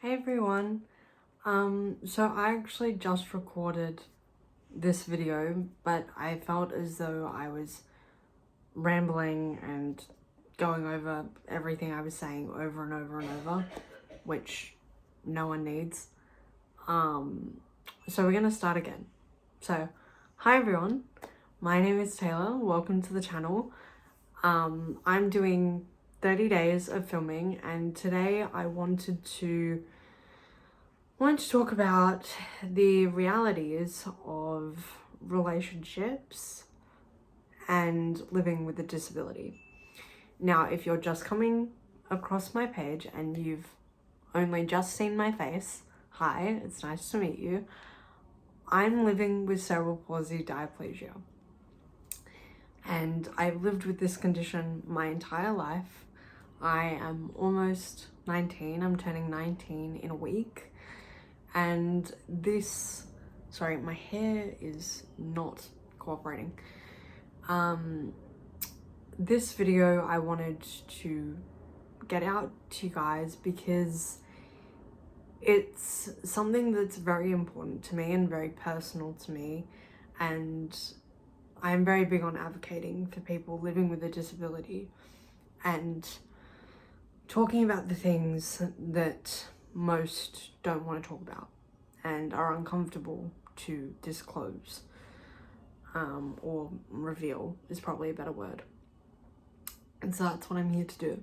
Hey everyone, so I actually just recorded this video, but I felt as though I was rambling and going over everything I was saying over and over and over, which no one needs. So we're gonna start again. So, hi everyone, my name is Taylor, welcome to the channel. I'm doing 30 days of filming, and today I wanted to talk about the realities of relationships and living with a disability. Now, if you're just coming across my page and you've only just seen my face, hi, it's nice to meet you. I'm living with cerebral palsy diplegia, and I've lived with this condition my entire life. I am almost 19, I'm turning 19 in a week. And this, sorry, my hair is not cooperating. This video I wanted to get out to you guys because it's something that's very important to me and very personal to me, and I'm very big on advocating for people living with a disability and talking about the things that most don't want to talk about and are uncomfortable to disclose, or reveal is probably a better word. And so that's what I'm here to do.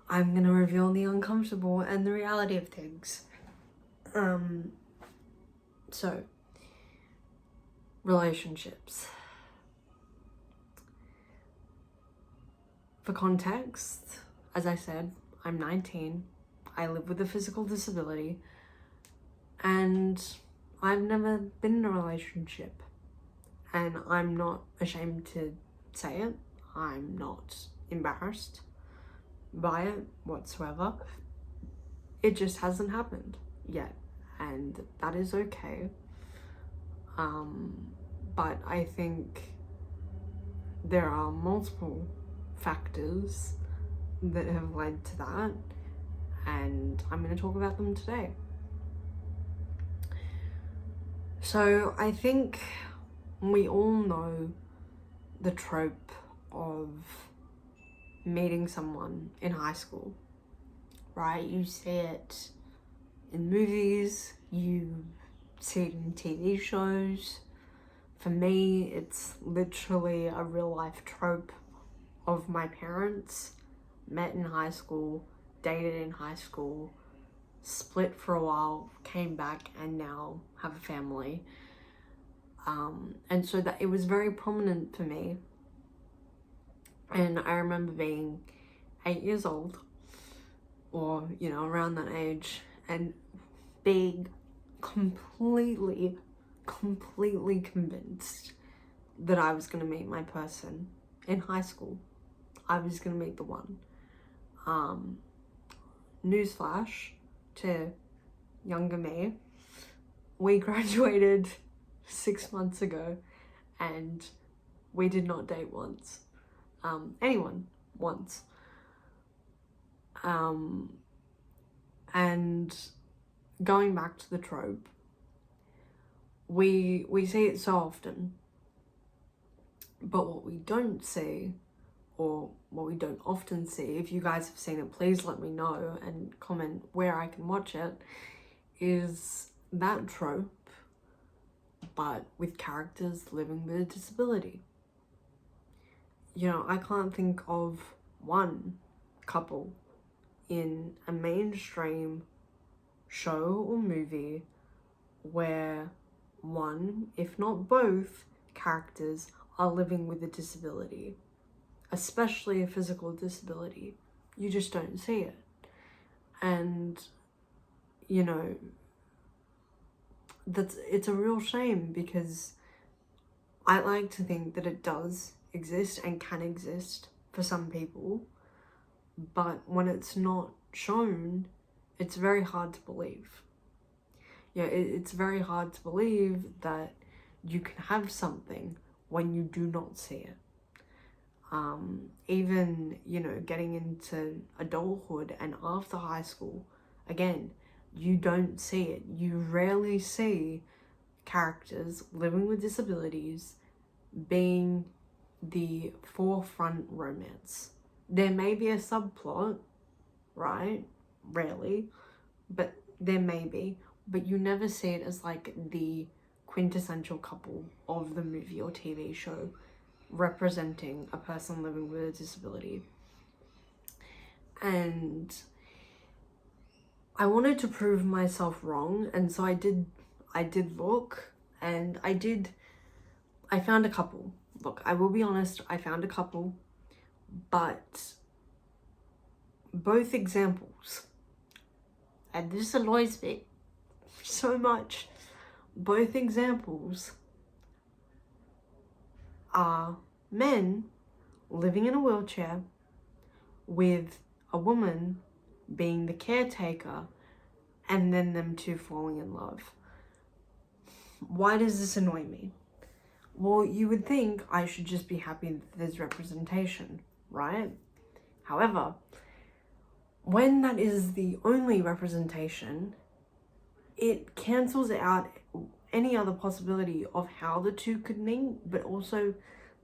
I'm gonna reveal the uncomfortable and the reality of things. So, relationships. For context, as I said, I'm 19. I live with a physical disability, and I've never been in a relationship, and I'm not ashamed to say it. I'm not embarrassed by it whatsoever. It just hasn't happened yet, and that is okay. But I think there are multiple factors that have led to that, and I'm going to talk about them today. So I think we all know the trope of meeting someone in high school, right? You see it in movies, you see it in TV shows. For me, it's literally a real life trope of my parents met in high school, dated in high school, split for a while, came back, and now have a family. And so that it was very prominent for me. And I remember being 8 years old, or, you know, around that age, and being completely convinced that I was going to meet my person in high school. I was going to meet the one. Newsflash to younger me, we graduated 6 months ago, and we did not date once. Anyone once. And going back to the trope, we see it so often, but what we don't see, or what we don't often see, if you guys have seen it, please let me know and comment where I can watch it, is that trope, but with characters living with a disability. You know, I can't think of one couple in a mainstream show or movie where one, if not both, characters are living with a disability, especially a physical disability. You just don't see it. And, you know, it's a real shame, because I like to think that it does exist and can exist for some people, but when it's not shown, it's very hard to believe. Yeah, it's very hard to believe that you can have something when you do not see it. Even, you know, getting into adulthood and after high school, again, you don't see it. You rarely see characters living with disabilities being the forefront romance. There may be a subplot, right? Rarely, but there may be, but you never see it as like the quintessential couple of the movie or TV show representing a person living with a disability. And I wanted to prove myself wrong, and so I did look, and I found a couple. Look, I will be honest, I found a couple, but both examples, and this annoys me so much, both examples are men living in a wheelchair with a woman being the caretaker, and then them two falling in love. Why does this annoy me? Well, you would think I should just be happy that there's representation, right? However, when that is the only representation, it cancels out any other possibility of how the two could meet, but also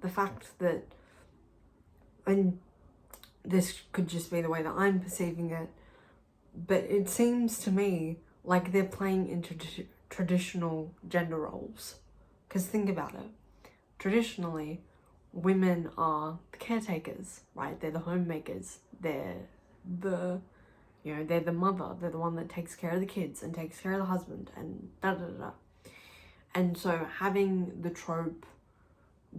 the fact that, and this could just be the way that I'm perceiving it, but it seems to me like they're playing into traditional gender roles. Because think about it. Traditionally, women are the caretakers, right? They're the homemakers. They're the mother. They're the one that takes care of the kids and takes care of the husband and da da da. And so having the trope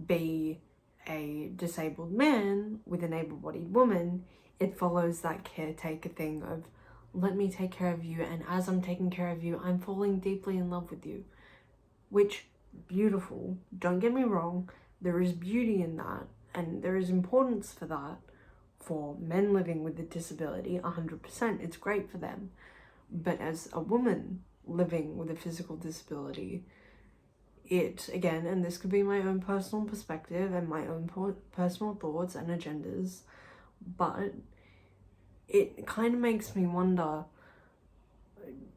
be a disabled man with an able-bodied woman, it follows that caretaker thing of, let me take care of you, and as I'm taking care of you, I'm falling deeply in love with you. Which, beautiful, don't get me wrong, there is beauty in that, and there is importance for that for men living with a disability, 100%, it's great for them. But as a woman living with a physical disability, it, again, and this could be my own personal perspective and my own personal thoughts and agendas, but it kind of makes me wonder,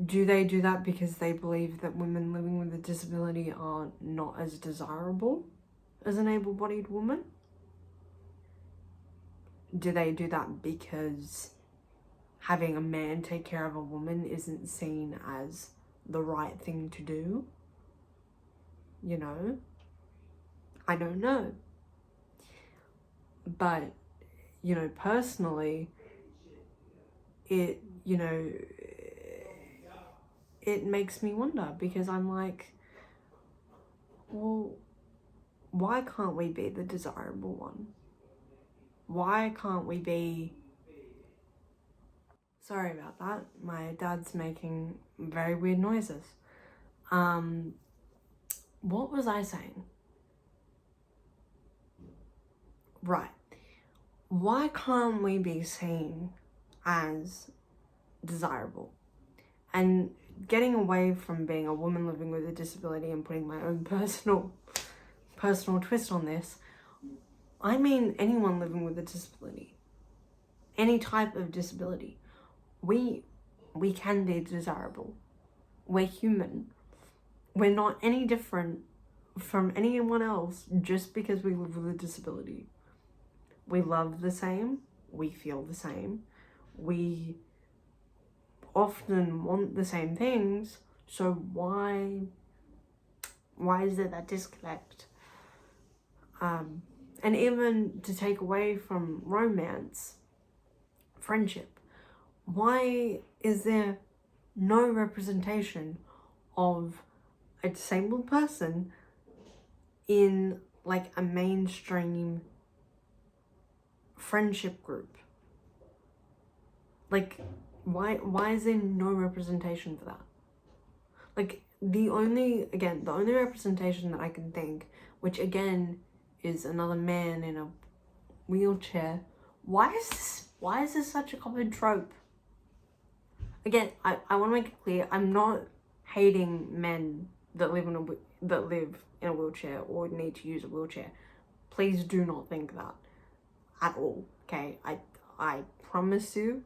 do they do that because they believe that women living with a disability are not as desirable as an able-bodied woman? Do they do that because having a man take care of a woman isn't seen as the right thing to do? You know? I don't know. But, you know, personally, it makes me wonder, because I'm like, well, why can't we be the desirable one? Why can't we be... Sorry about that. My dad's making very weird noises. What was I saying? Right. Why can't we be seen as desirable? And getting away from being a woman living with a disability and putting my own personal twist on this, I mean anyone living with a disability, any type of disability. We can be desirable. We're human. We're not any different from anyone else just because we live with a disability. We love the same. We feel the same. We often want the same things. So why is there that disconnect? And even to take away from romance, friendship, why is there no representation of a disabled person in like a mainstream friendship group? Like, why is there no representation for that? Like, the only representation that I can think, which again is another man in a wheelchair. Why is this such a common trope? Again, I want to make it clear, I'm not hating men that live in a wheelchair or need to use a wheelchair. Please do not think that at all, okay? I promise you,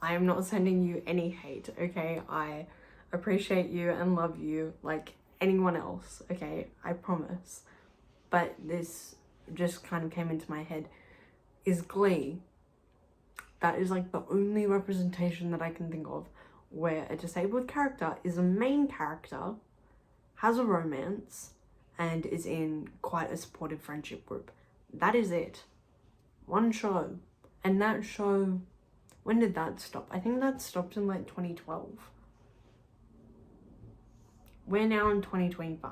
I am not sending you any hate, okay? I appreciate you and love you like anyone else, okay? I promise. But this just kind of came into my head, is Glee. That is like the only representation that I can think of where a disabled character is a main character, has a romance, and is in quite a supportive friendship group. That is it. One show. And that show, when did that stop? I think that stopped in like 2012. We're now in 2025.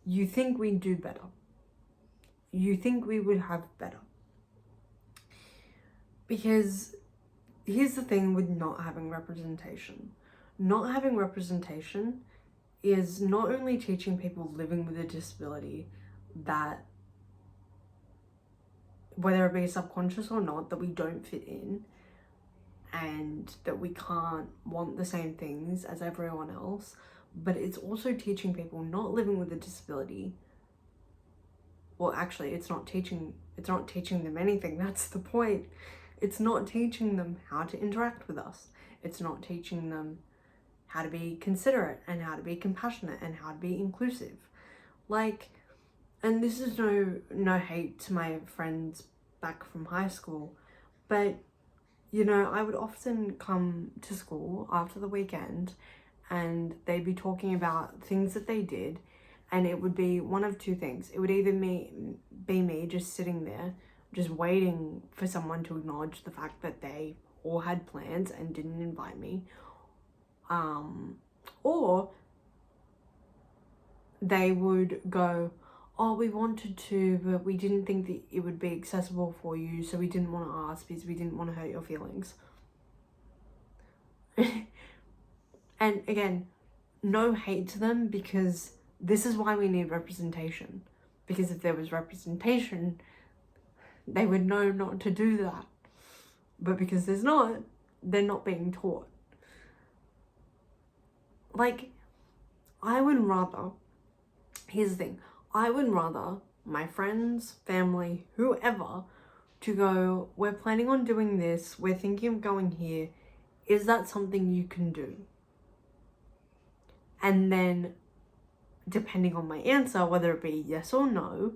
You think we'd do better. You think we would have better. Because here's the thing with not having representation. Not having representation is not only teaching people living with a disability that, whether it be subconscious or not, that we don't fit in and that we can't want the same things as everyone else, but it's also teaching people not living with a disability. Well, actually, it's not teaching them anything. That's the point. It's not teaching them how to interact with us. It's not teaching them how to be considerate and how to be compassionate and how to be inclusive. Like, and this is no hate to my friends back from high school, but you know, I would often come to school after the weekend and they'd be talking about things that they did, and it would be one of two things. It would either be me just sitting there, just waiting for someone to acknowledge the fact that they all had plans and didn't invite me, or they would go, oh, we wanted to, but we didn't think that it would be accessible for you, so we didn't want to ask because we didn't want to hurt your feelings. And again, no hate to them, because this is why we need representation. Because if there was representation, they would know not to do that. But because there's not, they're not being taught. Like, I would rather, here's the thing, I would rather my friends, family, whoever, to go, we're planning on doing this, we're thinking of going here, is that something you can do? And then, depending on my answer, whether it be yes or no,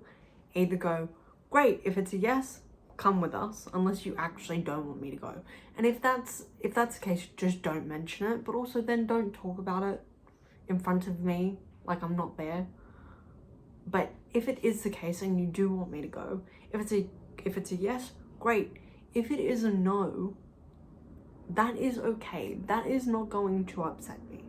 either go, great, if it's a yes, come with us, unless you actually don't want me to go. And if that's the case, just don't mention it, but also then don't talk about it in front of me like I'm not there. But if it is the case and you do want me to go, if it's a yes, great. If it is a no, that is okay. That is not going to upset me.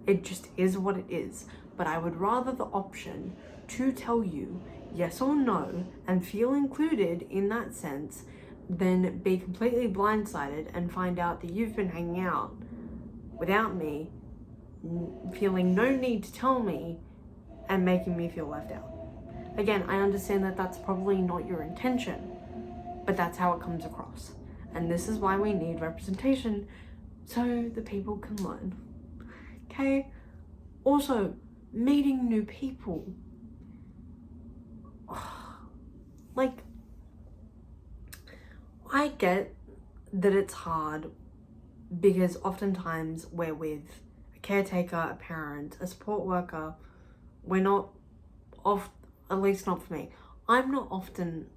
It just is what it is. But I would rather the option to tell you yes or no and feel included in that sense than be completely blindsided and find out that you've been hanging out without me, feeling no need to tell me, and making me feel left out. Again, I understand that that's probably not your intention, but that's how it comes across. And this is why we need representation, so the people can learn. Okay? Also, meeting new people. Like, I get that it's hard because oftentimes we're with a caretaker, a parent, a support worker. We're not at least not for me. I'm not often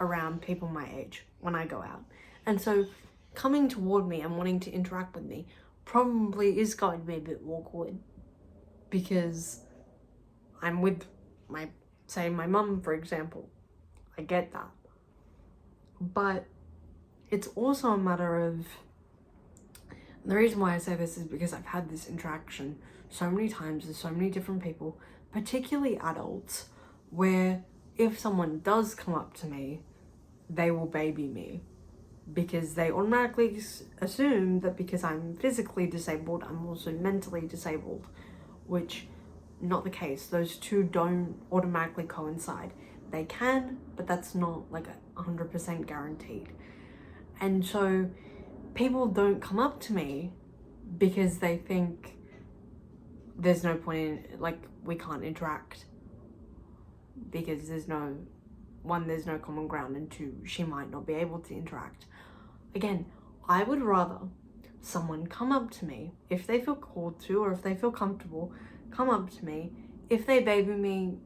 around people my age when I go out. And so coming toward me and wanting to interact with me probably is going to be a bit awkward, because I'm with my mum, for example. I get that. But it's also a matter of, the reason why I say this is because I've had this interaction so many times with so many different people, particularly adults, where if someone does come up to me, they will baby me, because they automatically assume that because I'm physically disabled, I'm also mentally disabled, which not the case. Those two don't automatically coincide. They can, but that's not like 100% guaranteed. And so people don't come up to me because they think there's no point in, like, we can't interact because there's no common ground, and two, she might not be able to interact. Again, I would rather someone come up to me, if they feel called to or if they feel comfortable, come up to me. If they baby me,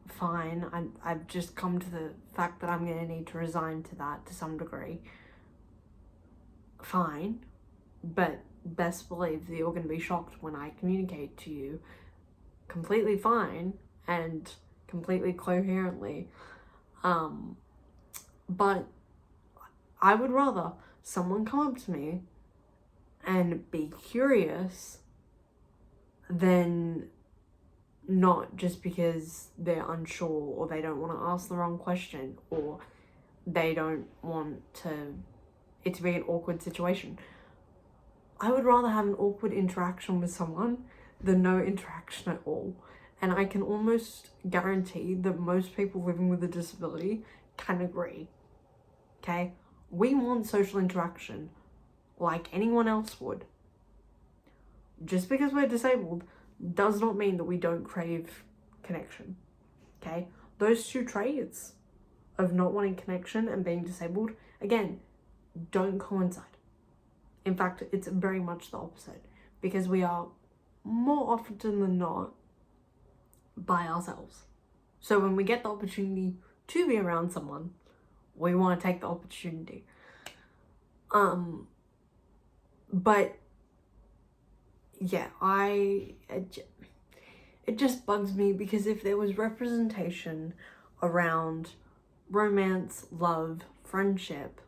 fine. I've just come to the fact that I'm going to need to resign to that to some degree. Fine. But best believe that you're going to be shocked when I communicate to you completely fine and completely coherently. But I would rather someone come up to me and be curious than not, just because they're unsure or they don't want to ask the wrong question or they don't want it to be an awkward situation. I would rather have an awkward interaction with someone than no interaction at all. And I can almost guarantee that most people living with a disability can agree. Okay? We want social interaction like anyone else would. Just because we're disabled does not mean that we don't crave connection. Okay? Those two traits of not wanting connection and being disabled, again, don't coincide. In fact, it's very much the opposite, because we are more often than not by ourselves. So when we get the opportunity to be around someone, we want to take the opportunity. But yeah, it just bugs me, because if there was representation around romance, love, friendship,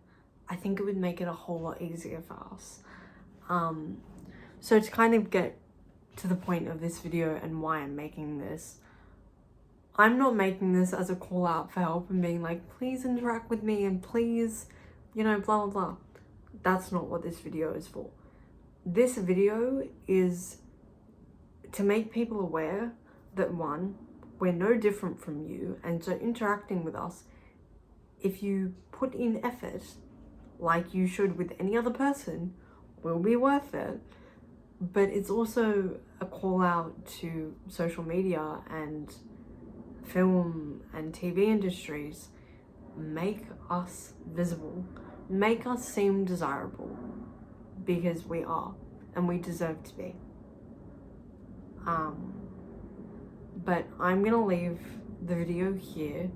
I think it would make it a whole lot easier for us. So to kind of get to the point of this video and why I'm making this, I'm not making this as a call out for help and being like, please interact with me and please, blah, blah, blah. That's not what this video is for. This video is to make people aware that, one, we're no different from you, and so interacting with us, if you put in effort like you should with any other person, will be worth it. But it's also a call out to social media and film and TV industries. Make us visible, make us seem desirable, because we are, and we deserve to be. But I'm gonna leave the video here.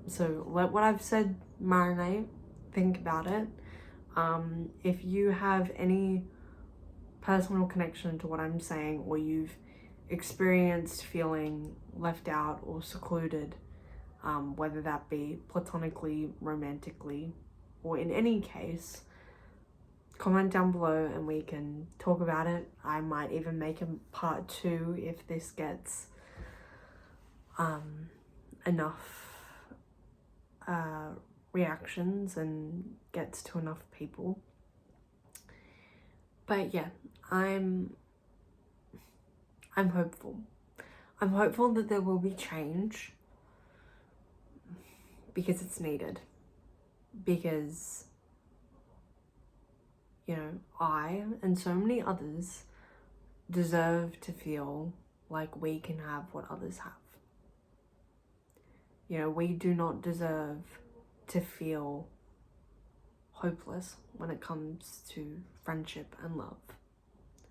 So let what I've said marinate, think about it. If you have any personal connection to what I'm saying, or you've experienced feeling left out or secluded, whether that be platonically, romantically, or in any case, comment down below and we can talk about it. I might even make a part 2 if this gets enough reactions and gets to enough people. But yeah, I'm hopeful. I'm hopeful that there will be change, because it's needed. Because, I and so many others deserve to feel like we can have what others have. We do not deserve to feel hopeless when it comes to friendship and love.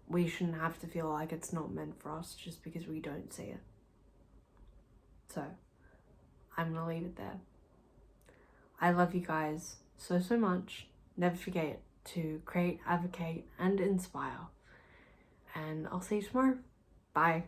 We shouldn't have to feel like it's not meant for us just because we don't see it. So, I'm gonna leave it there. I love you guys so much. Never forget to create, advocate, and inspire. And I'll see you tomorrow. Bye.